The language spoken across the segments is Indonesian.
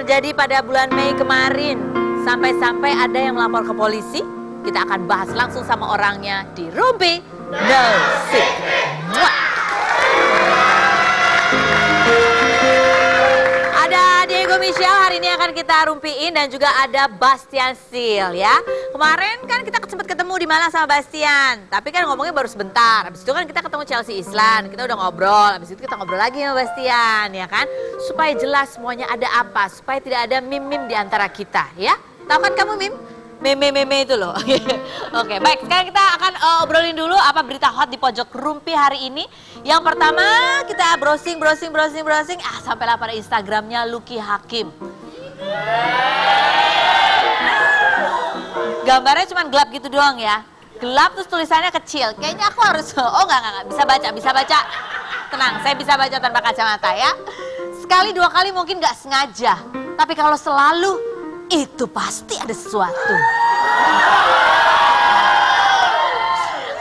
terjadi pada bulan Mei kemarin. Sampai-sampai ada yang melapor ke polisi. Kita akan bahas langsung sama orangnya di Rumpi No Secret. Ada Diego Michelle hari ini akan kita rumpiin dan juga ada Bastian Sil ya. Kemarin kan kita sempat ketemu di Malang sama Bastian, tapi kan ngomongnya baru sebentar. Habis itu kan kita ketemu Chelsea Islan, kita udah ngobrol. Habis itu kita ngobrol lagi sama Bastian ya kan. Supaya jelas semuanya ada apa, supaya tidak ada meme-meme di antara kita ya. Tahu kan kamu meme? Meme itu loh. Oke, baik. Sekarang kita akan obrolin dulu apa berita hot di pojok Rumpi hari ini. Yang pertama kita browsing. Sampailah pada Instagramnya Lucky Hakim. Gambarnya cuma gelap gitu doang ya. Gelap terus tulisannya kecil. Kayaknya aku harus, enggak. Bisa baca. Tenang, saya bisa baca tanpa kacamata ya. Sekali dua kali mungkin nggak sengaja. Tapi kalau selalu, itu pasti ada sesuatu.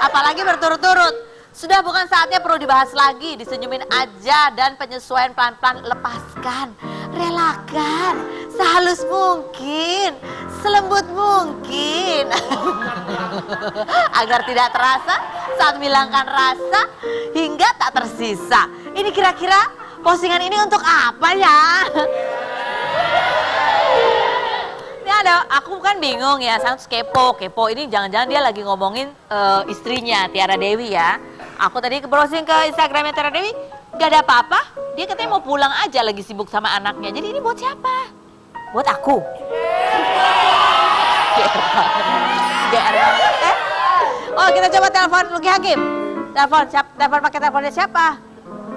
Apalagi berturut-turut. Sudah bukan saatnya perlu dibahas lagi. Disenyumin aja dan penyesuaian pelan-pelan lepaskan. Relakan. Sehalus mungkin. Selembut mungkin. Agar tidak terasa saat menghilangkan rasa hingga tak tersisa. Ini kira-kira postingan ini untuk apa ya? Aku kan bingung ya, sangat kepo. Ini jangan-jangan dia lagi ngomongin istrinya Tiara Dewi ya. Aku tadi browsing ke Instagramnya Tiara Dewi, gak ada apa-apa. Dia katanya mau pulang aja, lagi sibuk sama anaknya. Jadi ini buat siapa? Buat aku. GR banget. Oh, kita coba telepon Lucky Hakim. Telepon pakai teleponnya siapa?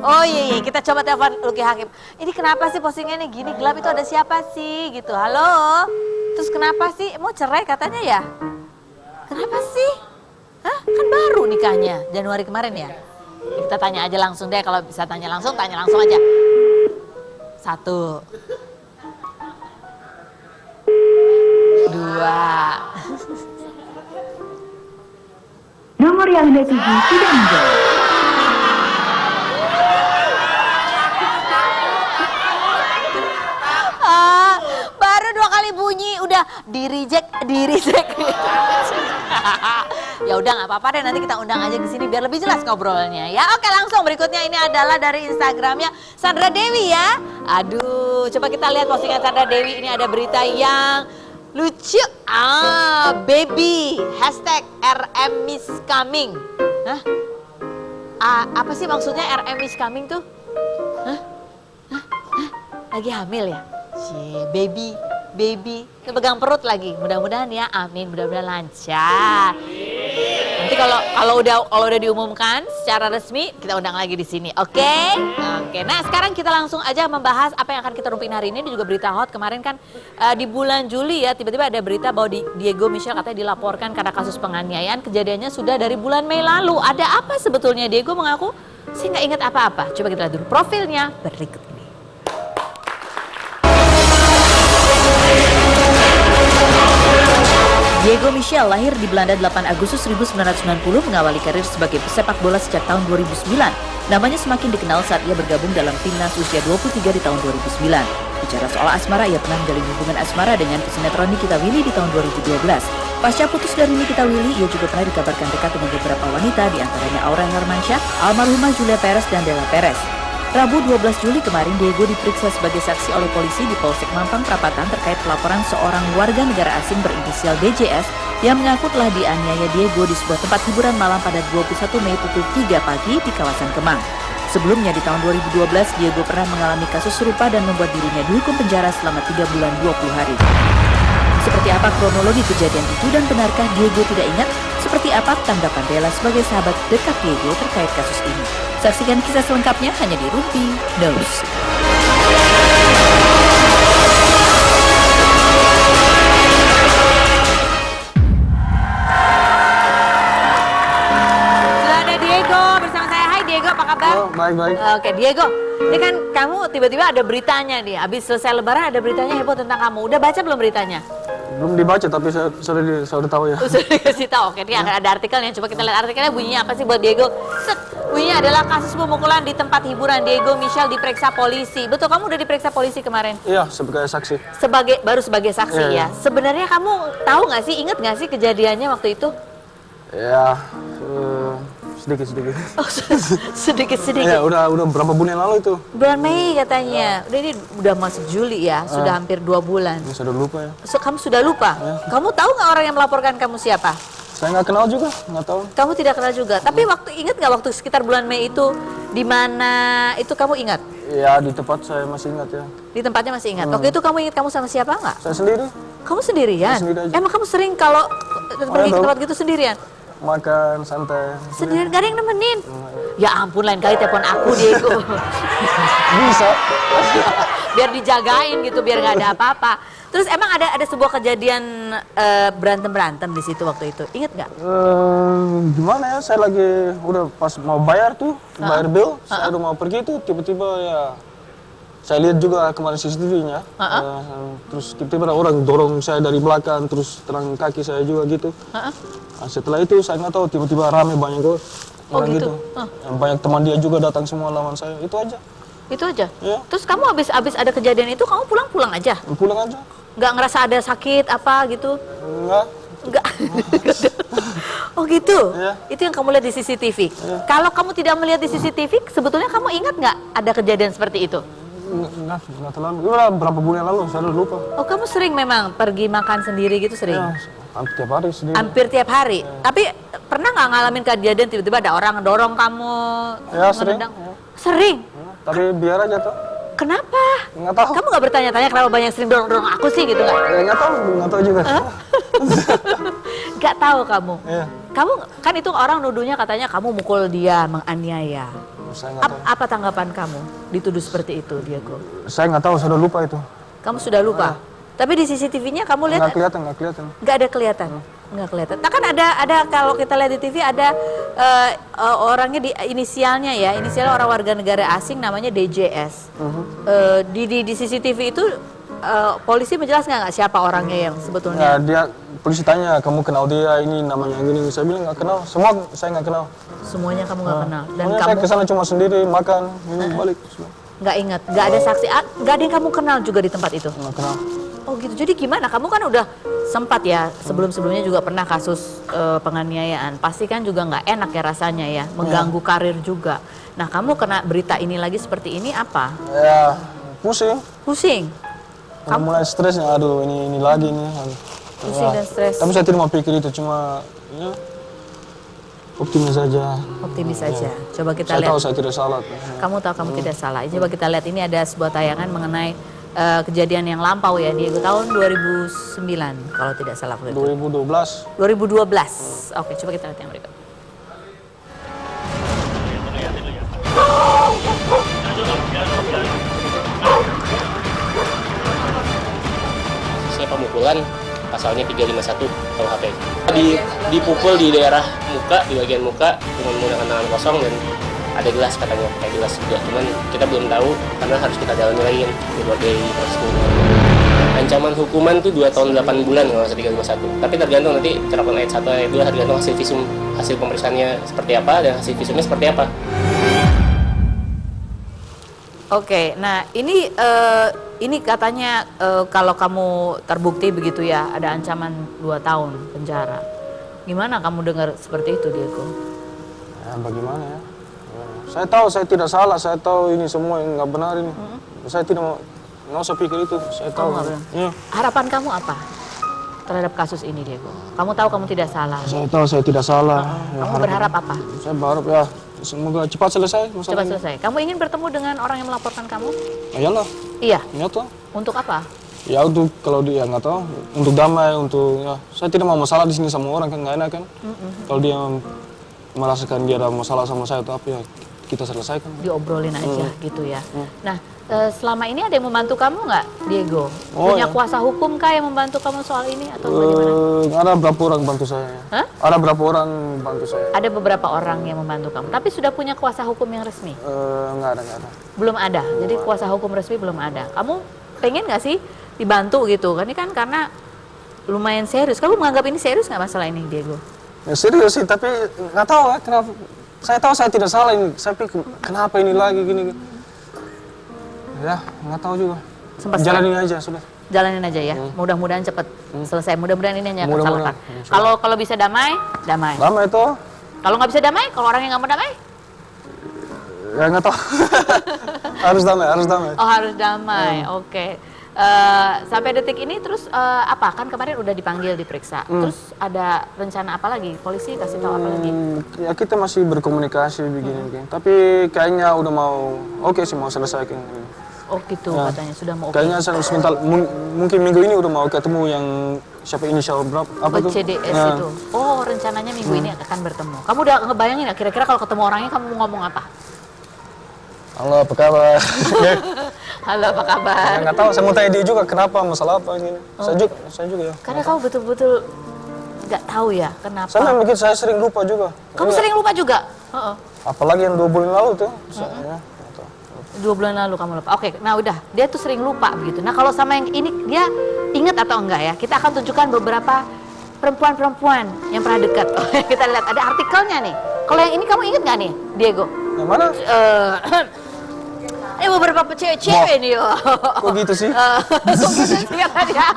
Oh iya, kita coba telepon Lucky Hakim. Ini kenapa sih postingannya gini gelap, itu ada siapa sih gitu? Halo? Terus kenapa sih? Mau cerai katanya ya? Kenapa sih? Hah? Kan baru nikahnya, Januari kemarin ya? Kita tanya aja langsung deh, kalau bisa tanya langsung aja. 1 2 Nomor yang Anda tuju tidak menjawab. Baru 2 kali bunyi udah di reject. Ya udah nggak apa-apa deh, nanti kita undang aja ke sini biar lebih jelas ngobrolnya ya. Oke, langsung berikutnya ini adalah dari Instagramnya Sandra Dewi ya. Aduh, coba kita lihat postingan Sandra Dewi. Ini ada berita yang lucu. Baby #RM is coming. Hah? Apa sih maksudnya RM is coming tuh? Hah? Lagi hamil ya? Baby, pegang perut lagi. Mudah-mudahan ya, amin. Mudah-mudahan lancar. Nanti kalau udah diumumkan secara resmi, kita undang lagi di sini, oke? Oke. Nah, sekarang kita langsung aja membahas apa yang akan kita rumpiin hari ini. Ini juga berita hot. Kemarin kan di bulan Juli ya, tiba-tiba ada berita bahwa Diego Michelle katanya dilaporkan karena kasus penganiayaan. Kejadiannya sudah dari bulan Mei lalu. Ada apa sebetulnya? Diego mengaku sih nggak ingat apa-apa. Coba kita lihat dulu profilnya berikut ini. Diego Michelle lahir di Belanda 8 Agustus 1990, mengawali karir sebagai pesepak bola sejak tahun 2009. Namanya semakin dikenal saat ia bergabung dalam timnas usia 23 di tahun 2009. Bicara soal asmara, ia pernah menjalin hubungan asmara dengan pesinetron Nikita Willy di tahun 2012. Pasca putus dari Nikita Willy, ia juga pernah dikabarkan dekat dengan beberapa wanita, di antaranya Aura Hermansyah, almarhumah Julia Perez, dan Della Perez. Rabu 12 Juli kemarin, Diego diperiksa sebagai saksi oleh polisi di Polsek Mampang Perapatan terkait pelaporan seorang warga negara asing berinisial DJS yang mengaku telah dianiaya Diego di sebuah tempat hiburan malam pada 21 Mei pukul 3 pagi di kawasan Kemang. Sebelumnya di tahun 2012, Diego pernah mengalami kasus serupa dan membuat dirinya dihukum penjara selama 3 bulan 20 hari. Seperti apa kronologi kejadian itu dan benarkah Diego tidak ingat? Seperti apa tanggapan Della sebagai sahabat dekat Diego terkait kasus ini? Saksikan kisah selengkapnya hanya di Rumpi News. Sudah ada Diego bersama saya. Hai Diego, apa kabar? Oh, baik. Oke Diego, ini kan kamu tiba-tiba ada beritanya nih. Habis selesai lebaran ada beritanya heboh tentang kamu. Udah baca belum beritanya? Belum dibaca tapi saya sudah tahu ya. Sudah dikasih tahu. Oke, ini ada artikelnya. Coba kita lihat artikelnya, bunyinya apa sih buat Diego? Set. Bunyinya adalah kasus pemukulan di tempat hiburan. Diego Michel diperiksa polisi. Betul, kamu udah diperiksa polisi kemarin? Iya, sebagai saksi. Baru sebagai saksi Iya, ya. Sebenarnya kamu tahu nggak sih, inget nggak sih kejadiannya waktu itu? Ya, sedikit-sedikit. Oh, sedikit-sedikit. Ya, udah berapa bulan lalu itu. Bulan Mei katanya. Ini udah masuk Juli ya, sudah hampir 2 bulan. Ini sudah lupa ya. Kamu sudah lupa? Kamu tahu nggak orang yang melaporkan kamu siapa? Saya nggak kenal juga, nggak tahu. Kamu tidak kenal juga. Tapi ingat nggak waktu sekitar bulan Mei itu di mana itu kamu ingat? Ya, di tempat saya masih ingat ya. Di tempatnya masih ingat. Waktu itu kamu ingat kamu sama siapa nggak? Saya sendiri Kamu sendirian? Sendiri aja. Emang kamu sering kalau pergi ke tahu. tempat gitu sendirian? makan santai. Sendirian, gak ada yang nemenin? Ya ampun, lain kali telepon aku, Diego. Bisa. Biar dijagain gitu, biar nggak ada apa-apa. Terus emang ada sebuah kejadian berantem di situ waktu itu, inget nggak? Gimana ya, saya lagi udah pas mau bayar tuh, bayar bill, saya udah mau pergi tuh, tiba-tiba ya saya lihat juga kemarin CCTV-nya, terus tiba-tiba ada orang dorong saya dari belakang, terus terang kaki saya juga gitu. Nah, setelah itu saya nggak tahu, tiba-tiba rame banyak kok orang gitu. Banyak teman dia juga datang semua lawan saya, itu aja. Itu aja? Ya. Terus kamu abis ada kejadian itu, kamu pulang aja? Pulang aja. Nggak ngerasa ada sakit apa gitu? Enggak. Enggak. Oh gitu? Iya. Itu yang kamu lihat di CCTV? Kalau kamu tidak melihat di CCTV, sebetulnya kamu ingat nggak ada kejadian seperti itu? Enggak terlalu. Udah berapa bulan lalu, saya udah lupa. Oh, kamu sering memang pergi makan sendiri gitu, sering? Ya, hampir tiap hari sendiri. Hampir tiap hari? Tapi pernah nggak ngalamin kejadian tiba-tiba ada orang dorong kamu? Ya, sering. ngedendang? Sering? Tapi biar aja tuh. Kenapa? Nggak tahu. Kamu nggak bertanya-tanya kenapa banyak sering dorong-dorong aku sih gitu nggak? Ya, nggak tahu juga. Nggak tahu kamu? Iya. Kamu, kan itu orang nuduhnya katanya kamu mukul dia, menganiaya. Saya nggak tahu. Apa tanggapan kamu dituduh seperti itu, Diego? Saya nggak tahu, saya udah lupa itu. Kamu sudah lupa? Tapi di CCTV-nya kamu lihat? Nggak kelihatan. Nggak ada kelihatan? Nggak kelihatan. Nah kan ada kalau kita lihat di TV ada orangnya di inisialnya ya, inisialnya orang warga negara asing namanya DJS. Di CCTV itu polisi menjelaskan nggak siapa orangnya yang sebetulnya? Ya, polisi tanya, kamu kenal dia, ini namanya gini. Saya bilang nggak kenal, semua saya nggak kenal. Semuanya kamu nggak kenal. Dan Pokoknya kamu saya kesana cuma sendiri, makan, ini balik. nggak ingat, nggak ada saksi, nggak ada yang kamu kenal juga di tempat itu? Nggak kenal. Oh gitu, jadi gimana? Kamu kan udah sempat ya, sebelum-sebelumnya juga pernah kasus penganiayaan. Pasti kan juga nggak enak ya rasanya ya, mengganggu karir juga. Nah kamu kena berita ini lagi seperti ini apa? Ya, pusing. Pusing? Udah mulai stresnya, aduh ini lagi nih. Pusing dan stres. Tapi saya tidak mau pikir itu, cuma ya, optimis saja. Optimis saja. Coba kita Saya lihat. tahu saya tidak salah. Kamu tahu kamu tidak salah. Coba kita lihat, ini ada sebuah tayangan mengenai kejadian yang lampau ya, Diego, tahun 2009 kalau tidak salah. 2012. 2012. Oke, coba kita lihat yang berikut. Saya pemukulan pasalnya 351 KUHP. Dipukul di daerah muka, di bagian muka dengan menggunakan tangan kosong dan ada gelas katanya, kayak gelas juga. Cuman kita belum tahu karena harus kita dalami lagi kan berbagai proses hukum. Ancaman hukuman tuh 2 tahun 8 bulan kalau nggak salah 351. Tapi tergantung nanti terapkan ayat 1 ayat 2, tergantung hasil visum, hasil pemeriksaannya seperti apa dan hasil visumnya seperti apa. Oke, nah ini katanya kalau kamu terbukti begitu ya, ada ancaman 2 tahun penjara. Gimana kamu dengar seperti itu, Diego? Ya, bagaimana ya? Saya tahu saya tidak salah, saya tahu ini semua yang nggak benar ini. Saya tidak mau, nggak usah pikir itu, saya tahu. Ya. Harapan kamu apa terhadap kasus ini, Diego? Kamu tahu kamu tidak salah. Saya tahu saya tidak salah. Ya, Kamu berharap apa? Saya berharap ya semoga cepat selesai masalah Cepat ini. selesai. Kamu ingin bertemu dengan orang yang melaporkan kamu? Iyalah, Iya. nyata. Untuk apa? Ya untuk kalau dia nggak tahu, untuk damai, untuk ya saya tidak mau masalah di sini sama orang kan nggak enak kan. Kalau dia merasakan dia ada masalah sama saya atau apa ya kita selesaikan. Diobrolin aja gitu ya. Nah, selama ini ada yang membantu kamu nggak, Diego? Oh, Punya ya. kuasa hukum kah yang membantu kamu soal ini atau bagaimana? Ada berapa orang bantu saya? Hah? Ada berapa orang bantu saya? Ada beberapa orang yang membantu kamu, tapi sudah punya kuasa hukum yang resmi? Nggak ada. Belum ada. Jadi kuasa hukum resmi belum ada. Kamu pengen nggak sih dibantu gitu? Ini kan karena lumayan serius. Kamu menganggap ini serius nggak masalah ini, Diego? Ya serius sih, tapi nggak tahu ya kenapa. Saya tahu saya tidak salah ini. Saya pikir kenapa ini lagi gini. Ya nggak tahu juga. Sempat Jalanin aja sudah. Jalanin aja ya. Mudah-mudahan cepat selesai. Mudah-mudahan ini hanya Mudah-mudahan, kesalahan. Kalau bisa damai, damai. Lama itu Kalau nggak bisa damai, kalau orang yang nggak mau damai, ya nggak tahu. harus damai. oh harus damai. Oke. Sampai detik ini terus apa? Kan kemarin udah dipanggil diperiksa. Terus ada rencana apa lagi? Polisi kasih tahu apa lagi? Ya kita masih berkomunikasi begini. Tapi kayaknya udah mau sih mau selesaikan. Oh gitu katanya sudah mau. Kayaknya sebentar mungkin minggu ini udah mau ketemu yang siapa inisial berapa apa tuh? CDS itu. Oh rencananya minggu ini akan bertemu. Kamu udah ngebayangin nggak kira-kira kalau ketemu orangnya kamu mau ngomong apa? Halo, apa kabar? Halo apa kabar? Ya, nggak tahu, saya mau tanya dia juga kenapa masalah apa ini. Saya juga ya. Karena kamu betul-betul nggak tahu ya kenapa. Saya mungkin saya sering lupa juga. Kamu sering lupa juga? Heeh. Apalagi yang 2 bulan lalu tuh. Saya, 2 bulan lalu kamu lupa. Oke, nah udah, dia tuh sering lupa begitu. Nah kalau sama yang ini dia ingat atau enggak ya? Kita akan tunjukkan beberapa perempuan-perempuan yang pernah dekat. Kita lihat ada artikelnya nih. Kalau yang ini kamu ingat nggak nih, Diego? yang mana? Beberapa cewek-cewek nih. Kok gitu sih? Kok gitu sih katanya?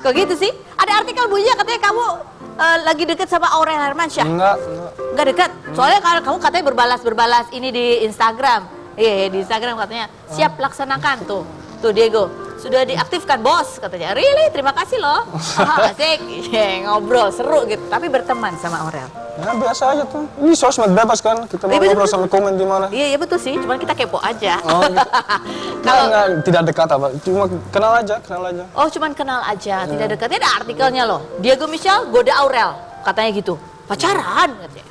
Kok gitu sih? Ada artikel bunyinya katanya kamu lagi deket sama Aurel Hermansyah. Enggak dekat. Soalnya kalau kamu katanya berbalas ini di Instagram. Iya, di Instagram katanya siap laksanakan tuh Diego sudah diaktifkan bos katanya. Really, terima kasih loh. Asik, ngobrol seru gitu. Tapi berteman sama Aurel. Ya biasa aja tuh. Ini sosmed bebas kan. Kita mau ngobrol sama komen di mana. Iya betul sih. Cuman kita kepo aja. Oh, gitu. Nggak, tidak dekat apa. Cuma kenal aja. Oh, cuman kenal aja. Tidak dekat. Ini ada artikelnya loh. Diego Michel goda Aurel katanya gitu. Pacaran katanya.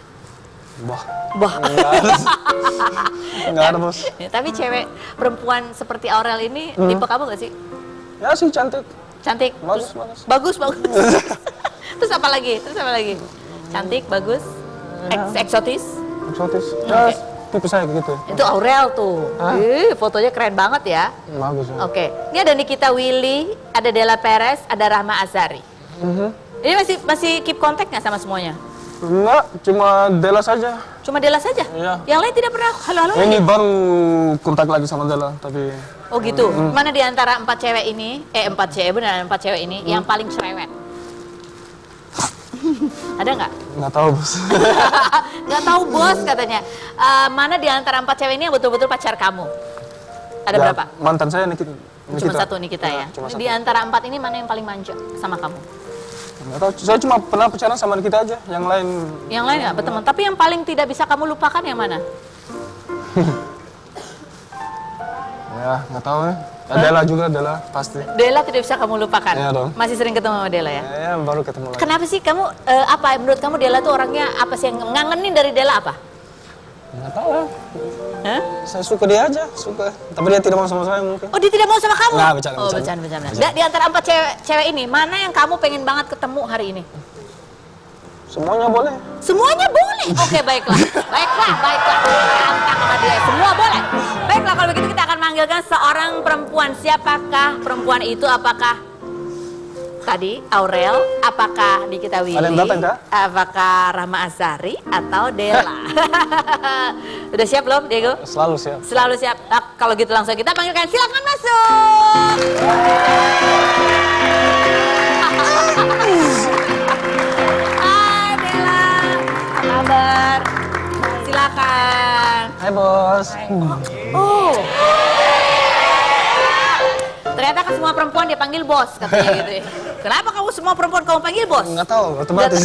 Bah. Nggak ada bos. Tapi cewek perempuan seperti Aurel ini tipe kamu gak sih? Ya sih cantik. Cantik. Bagus. Bagus. Terus apa lagi? Cantik, bagus, eksotis. Ya, tipe saya gitu. Itu Aurel tuh. Fotonya keren banget ya. Bagus. Ya. Oke. Ini ada Nikita Willy, ada Della Perez, ada Rahma Azhari. Ini masih keep kontak nggak sama semuanya? Enggak, cuma Della saja. Cuma Della saja? Iya. Yang lain tidak pernah halo-halo lagi? Ini baru kontak lagi sama Della, tapi... Oh gitu? Mana di antara 4 cewek ini, 4 cewek ini, yang paling cerewet? Ada nggak? Nggak tahu bos. Nggak tahu bos katanya. Mana di antara 4 cewek ini yang betul-betul pacar kamu? Ada berapa? Mantan saya Nikita. Cuma satu Nikita ya? Cuma Di satu. antara 4 ini mana yang paling manja sama kamu? Nggak tahu, saya cuma pernah pacaran sama Nikita aja, yang lain... Yang lain nggak berteman, tapi yang paling tidak bisa kamu lupakan yang mana? Ya, nggak tahu ya. Della juga, pasti. Della tidak bisa kamu lupakan? Iya dong. Masih sering ketemu sama Della ya? Ya, baru ketemu lagi. Kenapa sih kamu, apa menurut kamu Della tuh orangnya, apa sih yang ngangenin dari Della apa? Nggak tahu ya. Hah? Saya suka dia aja, suka. Tapi dia tidak mau sama saya mungkin. Oh dia tidak mau sama kamu? Nggak, bercanda. Oh bercanda. Di antara 4 cewek ini, mana yang kamu pengen banget ketemu hari ini? Semuanya boleh. Semuanya boleh? Oke baiklah. Tantang sama dia, semua boleh. Baiklah kalau begitu kita akan manggilkan seorang perempuan. Siapakah perempuan itu? Apakah tadi Aurel? Apakah Nikita Willy? Ada yang datang, Kak? Apakah Rahma Azhari atau Della? Udah siap belum Diego? Selalu siap. Selalu siap. Nah, kalau gitu langsung kita panggilkan. Silakan masuk. Hai Della, apa kabar? Silakan. Hai bos. Oh. Ternyata kan semua perempuan dia panggil bos katanya gitu ya. Kenapa kamu semua perempuan kamu panggil bos? Nggak tahu, otomatis.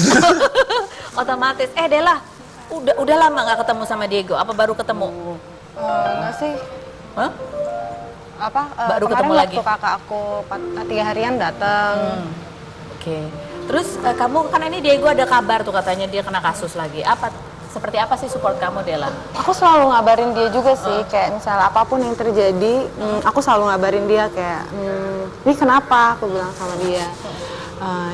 Otomatis. Della, udah lama nggak ketemu sama Diego? Apa baru ketemu? Enggak sih. Hah? Baru Kemarin ketemu lagi? waktu kakak aku 3 harian datang. Oke. Terus kamu kan ini Diego ada kabar tuh katanya dia kena kasus lagi. Seperti apa sih support kamu Della? Aku selalu ngabarin dia juga sih, kayak misalnya apapun yang terjadi, aku selalu ngabarin dia kayak, ini kenapa? Aku bilang sama dia.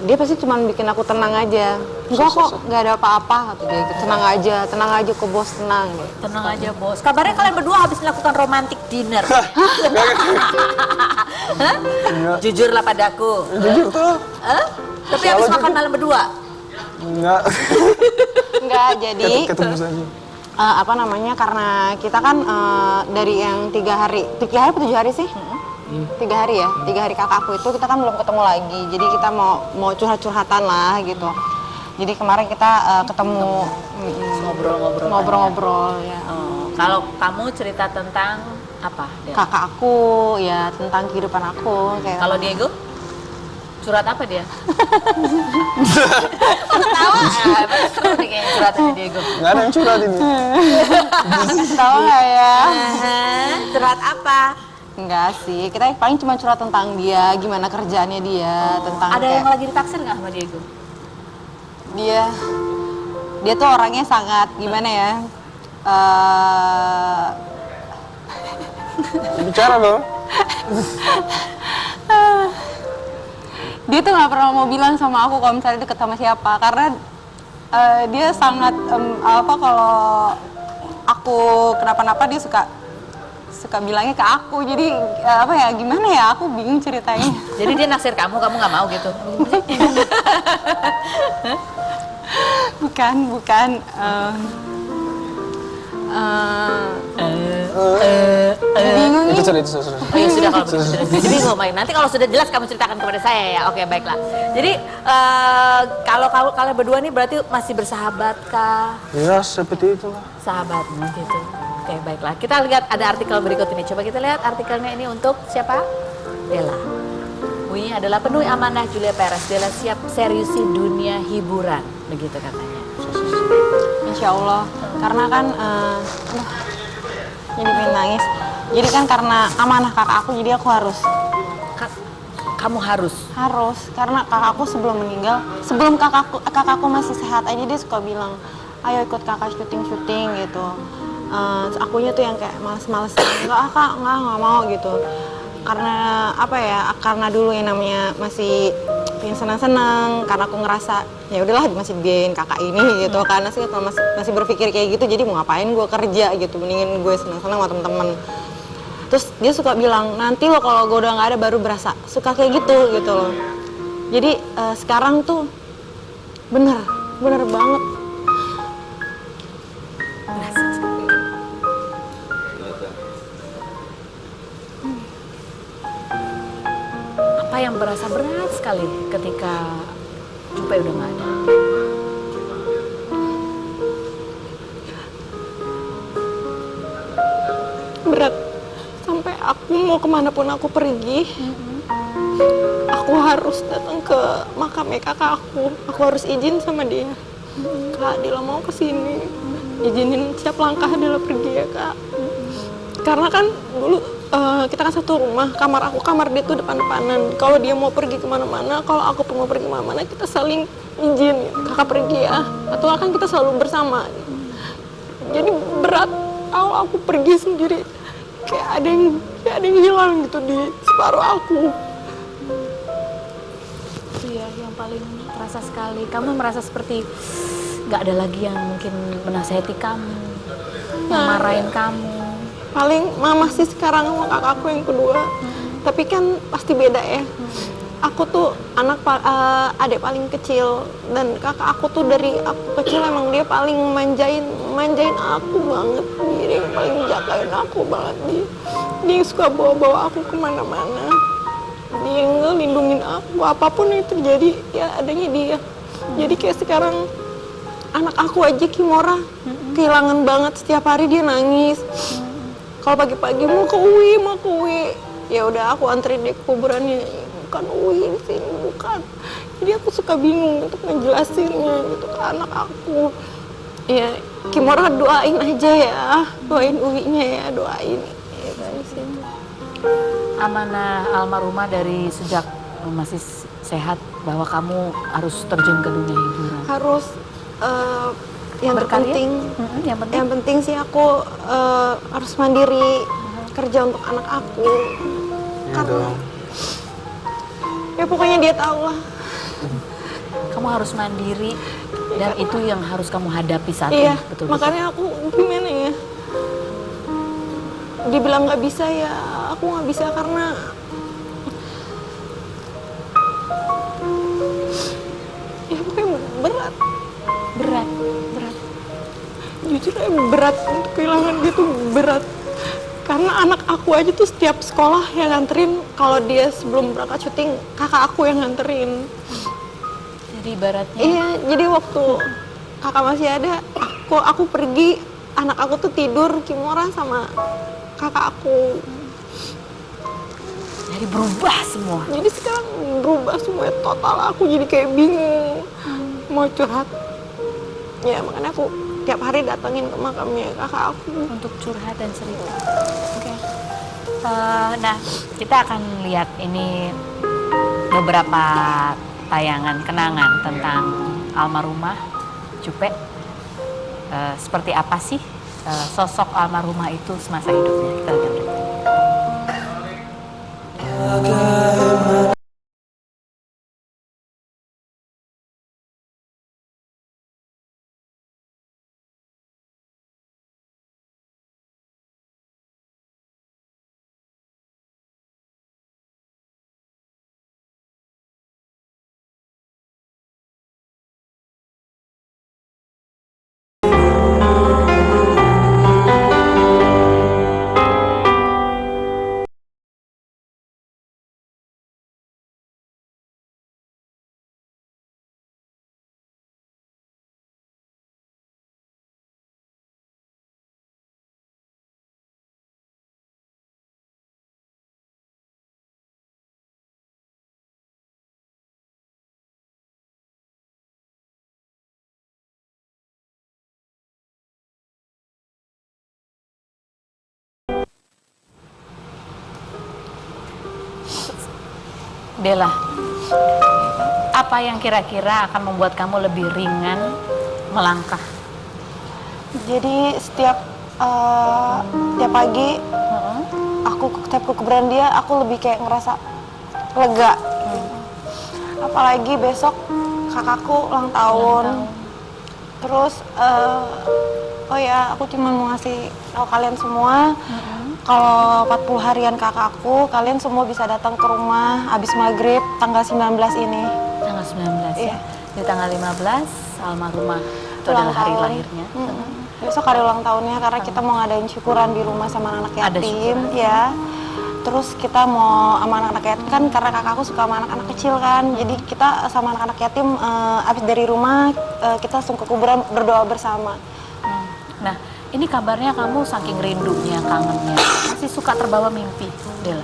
Dia pasti cuma bikin aku tenang aja. Enggak kok, nggak ada apa-apa kata dia. Tenang aja kok bos, tenang. Gitu. Tenang aja bos. Kabarnya kalian berdua habis melakukan romantic dinner. Hah? Jujurlah padaku. Jujur tuh. Hah? Tapi habis makan malam berdua? Enggak. Enggak, jadi Ketemu saja. apa namanya, karena kita kan dari yang 3 hari apa 7 hari sih? 3 hari ya, 3 hari kakakku itu kita kan belum ketemu lagi. Jadi kita mau curhat-curhatan lah gitu. Jadi kemarin kita ketemu ngobrol-ngobrol ya. Oh, kalau kamu cerita tentang apa? Del? Kakak aku ya, tentang kehidupan aku kayak. Kalau Diego? Curhat apa dia? Ketawa, seru nih kayaknya curhatnya Diego. Nggak ada yang curhat ini. Tahu nggak ya? Curhat apa? Enggak sih, kita paling cuma curhat tentang dia, gimana kerjaannya dia, tentang Ada kayak yang lagi ditaksir nggak sama Diego? dia tuh orangnya sangat gimana ya? Bicara dong. Dia tuh nggak pernah mau bilang sama aku kalau misalnya deket sama siapa, karena dia sangat kalau aku kenapa-napa dia suka bilangnya ke aku. Jadi gimana ya, aku bingung ceritanya. Jadi dia naksir kamu nggak mau gitu? bukan bingung Itu nih. sudah. Oh ya sudah, kalau begitu jadi bingung. Baik, nanti kalau sudah jelas kamu ceritakan kepada saya ya. Oke, baiklah. Jadi kalau kalian berdua nih berarti masih bersahabat kah? Ya seperti itulah. Sahabat gitu. Oke, baiklah. Kita lihat ada artikel berikut ini. Coba kita lihat artikelnya ini untuk siapa? Della. Bunyinya adalah penuhi amanah Julia Perez. Della siap seriusi dunia hiburan, begitu katanya. Insya Allah, karena kan jadi pengen nangis. Jadi kan karena amanah kakak aku, jadi aku harus Kamu harus. Karena kakakku sebelum meninggal, sebelum kakakku masih sehat aja, dia suka bilang, ayo ikut kakak syuting gitu. Akunya tuh yang kayak males-males, enggak kak, nggak mau gitu. Karena karena dulu yang namanya masih pengen senang-senang, karena aku ngerasa ya udahlah masih dibiayain kakak ini gitu. Karena sih kalau masih berpikir kayak gitu, jadi mau ngapain gue kerja gitu, mendingin gue senang-senang sama temen-temen. Terus dia suka bilang, nanti lo kalau gue udah nggak ada baru berasa, suka kayak gitu loh. Jadi sekarang tuh bener banget. Apa yang berasa berat sekali ketika Jupe udah nggak ada? Berat sampai aku mau kemanapun aku pergi, aku harus datang ke makamnya kakak aku harus izin sama dia. Kak, Dila mau kesini, izinin siap langkah Dila pergi ya kak. Karena kan dulu kita kan satu rumah, kamar dia tuh depan-depanan. Kalau dia mau pergi kemana-mana, kalau aku pun mau pergi kemana-mana, kita saling izin, kakak pergi ya, atau kan kita selalu bersama. Jadi berat kalau aku pergi sendiri, kayak ada yang hilang gitu di separuh aku. Iya, yang paling terasa sekali. Kamu merasa seperti nggak ada lagi yang mungkin menasehati kamu, yang marahin kamu. Paling mama sih sekarang sama kakakku yang kedua, tapi kan pasti beda ya. Aku tuh adik paling kecil, dan kakak aku tuh dari aku kecil emang dia paling manjain aku banget. Dia yang paling jagain aku banget. Dia yang suka bawa aku kemana-mana. Dia yang ngelindungin aku, apapun yang terjadi ya adanya dia. Jadi kayak sekarang anak aku aja Kimora kehilangan banget, setiap hari dia nangis. Kalau pagi-pagi mau ke UI, ya udah aku anterin dia ke kuburannya. Bukan UI di sini, bukan. Jadi aku suka bingung untuk ngejelasinnya gitu ke anak aku. Ya, Kimora doain aja ya, doain UI-nya ya, doain. Ya, dari sini. Amanah almarhumah dari sejak masih sehat bahwa kamu harus terjun ke dunia hiburan. Harus yang Berkarya? terpenting, yang penting sih aku harus mandiri, kerja untuk anak aku. Iya dong. Ya pokoknya dia tahu lah. kamu harus mandiri dan itu yang harus kamu hadapi saat Iya, ini. Betul. makanya aku gimana ya? Dibilang nggak bisa ya, aku nggak bisa karena jujur berat, kehilangan dia tuh berat. Karena anak aku aja tuh setiap sekolah yang nganterin, kalau dia sebelum berangkat syuting, kakak aku yang nganterin. Jadi ibaratnya Iya, jadi waktu kakak masih ada, aku pergi, anak aku tuh tidur Kimura sama kakak aku. jadi berubah semua. Jadi sekarang berubah semuanya total, aku jadi kayak bingung mau curhat. Ya makanya aku tiap hari datengin ke makamnya kakak aku. Untuk curhat dan cerita. Oke. Nah, kita akan lihat ini beberapa tayangan kenangan tentang almarhumah Cupe. Seperti apa sih sosok almarhumah itu semasa hidupnya? Kita akan lihat. Dela, apa yang kira-kira akan membuat kamu lebih ringan melangkah? Jadi setiap pagi setiap keberadaan dia, aku lebih kayak ngerasa lega. Apalagi besok kakakku ulang tahun. Terus oh ya, aku cuma mau ngasih tahu kalian semua, kalau 40 harian kakakku, kalian semua bisa datang ke rumah abis maghrib tanggal 19 ini. Tanggal 19 ya? Iya. Di tanggal 15 almarhumah itu Ulang adalah hari tahun. lahirnya. Besok hari ulang tahunnya, karena kita mau ngadain syukuran di rumah sama anak Ada yatim, syukuran. ya. Terus kita mau sama anak-anak yatim, kan karena kakakku suka sama anak-anak kecil kan. Jadi kita sama anak-anak yatim abis dari rumah kita langsung ke kuburan berdoa bersama. Nah, ini kabarnya kamu saking rindunya, kangennya, masih suka terbawa mimpi, Dela?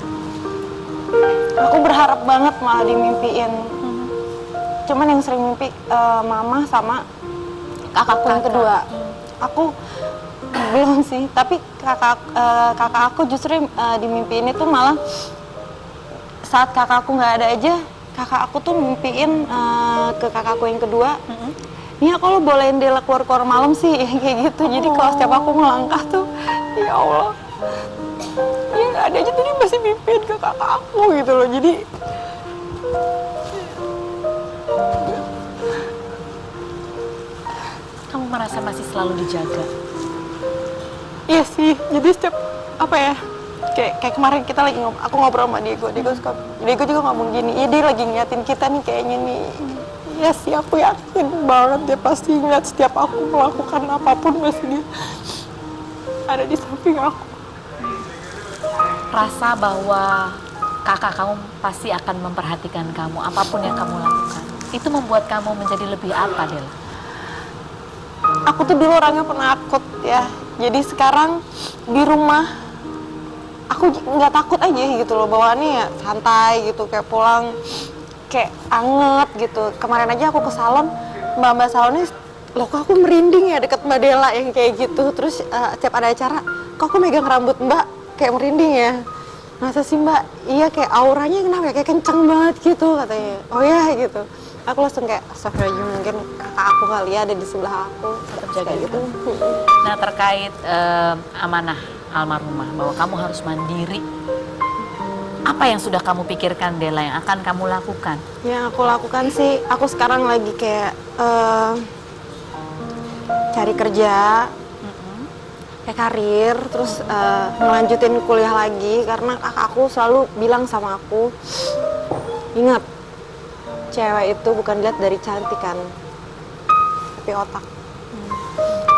Aku berharap banget malah dimimpiin. Cuman yang sering mimpi mama sama kakakku yang kedua. Aku belum sih, tapi kakak aku justru dimimpiin itu malah saat kakakku nggak ada aja, kakak aku tuh mimpiin ke kakakku yang kedua. Nih kalau bolehin Dela keluar malam sih, kayak gitu. Jadi kalau setiap aku melangkah tuh, ya Allah, ya nggak ada aja tuh dia masih mimpiin ke kakak aku gitu loh. Jadi Kamu merasa masih selalu dijaga? iya sih, jadi setiap apa ya, kayak kemarin kita lagi aku ngobrol sama Diego juga ngomong gini, iya dia lagi ngeliatin kita nih kayaknya nih. Iya sih, aku yakin banget dia pasti ngeliat setiap aku melakukan apapun, pasti dia ada di samping aku. Rasa bahwa kakak kamu pasti akan memperhatikan kamu apapun yang kamu lakukan, itu membuat kamu menjadi lebih apa, Dela? Aku tuh dulu orangnya penakut ya, jadi sekarang di rumah aku nggak takut aja gitu loh, bawaannya ya santai gitu, kayak pulang kayak anget gitu. Kemarin aja aku ke salon, mbak salonnya, loh kok aku merinding ya deket Mbak Dela yang kayak gitu. Terus setiap ada acara, kok aku megang rambut Mbak kayak merinding ya. Masa sih Mbak? Iya, kayak auranya kenapa ya, kayak kenceng banget gitu katanya. Oh ya gitu. Aku langsung kayak, astagfirullahaladzim, mungkin kakak aku kali ya ada di sebelah aku. Tetap jaga gitu. Nah, terkait amanah almarhumah bahwa kamu harus mandiri, apa yang sudah kamu pikirkan, Dela, yang akan kamu lakukan? Yang aku lakukan sih, aku sekarang lagi kayak cari kerja, kayak karir, terus ngelanjutin kuliah lagi, karena kakakku selalu bilang sama aku, ingat, cewek itu bukan dilihat dari cantik kan, tapi otak.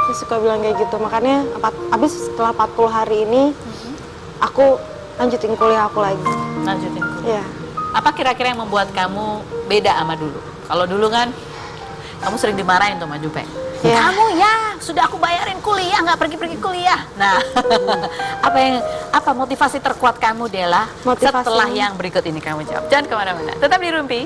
Terus dia suka bilang kayak gitu. Makanya abis setelah 40 hari ini aku lanjutin kuliah aku lagi. Lanjutin kuliah. Iya. Apa kira-kira yang membuat kamu beda sama dulu? Kalau dulu kan kamu sering dimarahin tuh sama Jupe. Iya. Kamu ya sudah aku bayarin kuliah nggak pergi-pergi kuliah. Nah, apa motivasi terkuat kamu Della Motivasi. setelah yang berikut ini kamu jawab? Jangan kemana-mana. Tetap di Rumpi.